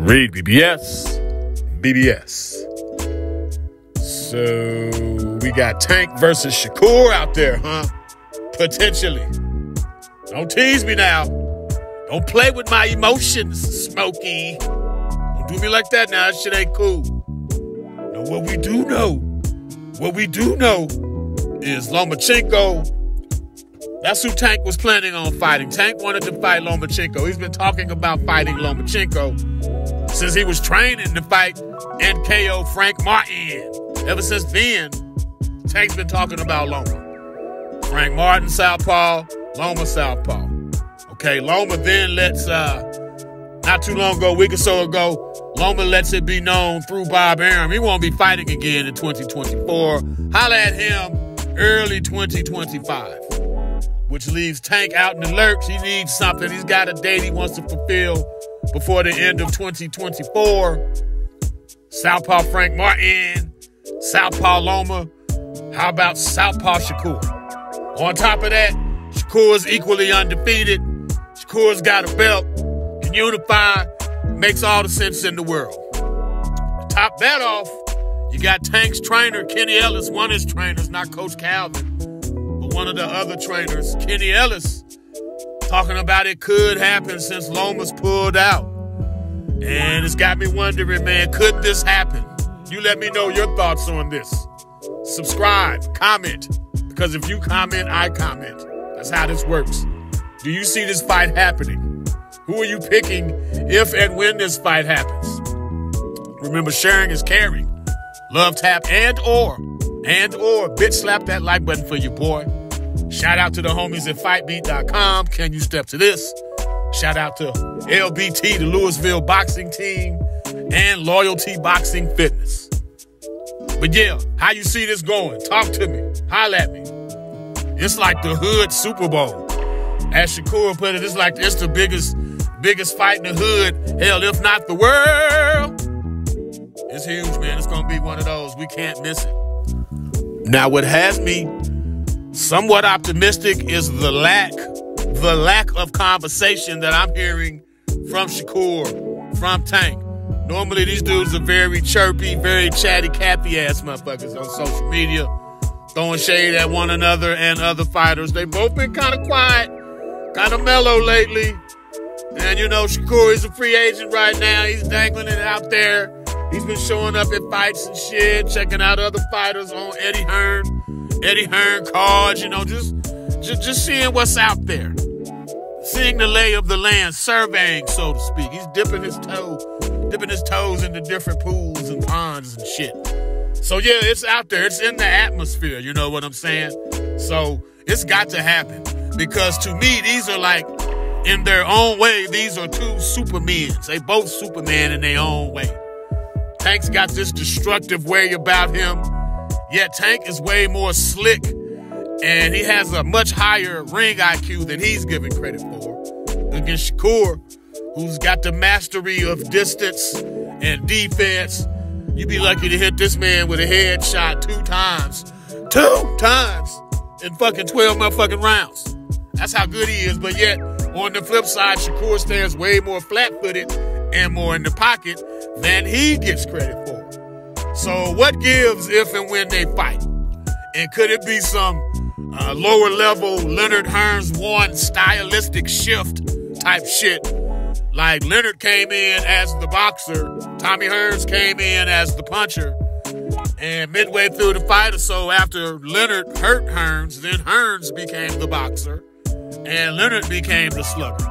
REED-BBS. BBS. So we got Tank versus Shakur out there, huh? Potentially. Don't tease me now. Don't play with my emotions, Smokey. Don't do me like that now. That shit ain't cool. Now what we do know is Lomachenko. That's who Tank was planning on fighting. Tank wanted to fight Lomachenko. He's been talking about fighting Lomachenko since he was training to fight and KO Frank Martin. Ever since then, Tank's been talking about Loma. Frank Martin, southpaw, Loma, southpaw. Okay, Loma then lets, not too long ago, a week or so ago, Loma lets it be known through Bob Arum he won't be fighting again in 2024. Holla at him early 2025. Which leaves Tank out in the lurch. He needs something. He's got a date he wants to fulfill before the end of 2024. Southpaw Frank Martin, Southpaw Loma. How about Southpaw Shakur? On top of that, Shakur's equally undefeated. Shakur's got a belt, can unify, makes all the sense in the world. To top that off, you got Tank's trainer, Kenny Ellis, one of his trainers, not Coach Calvin. One of the other trainers, Kenny Ellis, talking about it could happen since Loma's pulled out. And it's got me wondering, man, could this happen? You let me know your thoughts on this. Subscribe, comment, because if you comment, I comment. That's how this works. Do you see this fight happening? Who are you picking if and when this fight happens? Remember, sharing is caring. Love, tap, and or bitch slap that like button for your boy. Shout out to the homies at fightbeat.com. Can you step to this? Shout out to LBT, the Louisville boxing team, and Loyalty Boxing Fitness. But yeah, how you see this going? Talk to me. Holla at me. It's like the hood Super Bowl. As Shakur put it, it's the biggest fight in the hood. Hell, if not the world. It's huge, man. It's going to be one of those. We can't miss it. Now, what has me somewhat optimistic is the lack of conversation that I'm hearing from Shakur, from Tank. Normally, these dudes are very chirpy, very chatty, Cathy-ass motherfuckers on social media, throwing shade at one another and other fighters. They've both been kind of quiet, kind of mellow lately. And, you know, Shakur is a free agent right now. He's dangling it out there. He's been showing up at fights and shit, checking out other fighters on Eddie Hearn cards, you know, just seeing what's out there. Seeing the lay of the land, surveying, so to speak. He's dipping his toes into different pools and ponds and shit. So yeah, it's out there. It's in the atmosphere, you know what I'm saying? So it's got to happen. Because to me, these are like, in their own way, these are two supermens. They both Superman in their own way. Tank's got this destructive way about him, yet Tank is way more slick, and he has a much higher ring IQ than he's given credit for. Against Shakur, who's got the mastery of distance and defense, you'd be lucky to hit this man with a headshot two times in fucking 12 motherfucking rounds. That's how good he is, but yet, on the flip side, Shakur stands way more flat-footed and more in the pocket than he gets credit for. So what gives if and when they fight? And could it be some lower level Leonard Hearns one stylistic shift type shit? Like Leonard came in as the boxer, Tommy Hearns came in as the puncher, and midway through the fight or so after Leonard hurt Hearns, then Hearns became the boxer and Leonard became the slugger.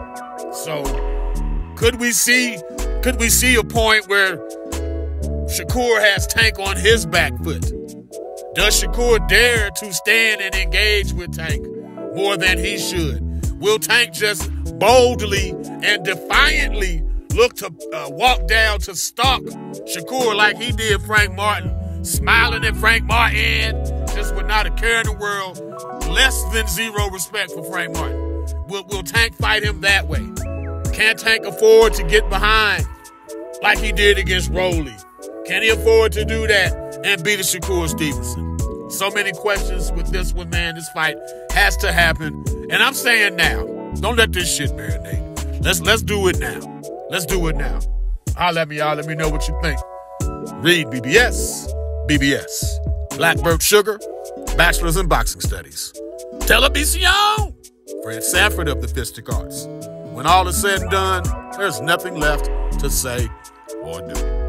So could we see a point where Shakur has Tank on his back foot? Does Shakur dare to stand and engage with Tank more than he should? Will Tank just boldly and defiantly look to walk down to stalk Shakur like he did Frank Martin, smiling at Frank Martin, just with not a care in the world, less than zero respect for Frank Martin? Will Tank fight him that way? Can Tank afford to get behind like he did against Rolly? Can he afford to do that and beat a Shakur Stevenson? So many questions with this one, man. This fight has to happen. And I'm saying now, don't let this shit marinate. Let's do it now. Let's do it now. Holler at me, y'all. Let me know what you think. REED-BBS, BBS. Blackbird Sugar, Bachelor's in Boxing Studies. Television! Fred Sanford of the Fistic Arts. When all is said and done, there's nothing left to say or do.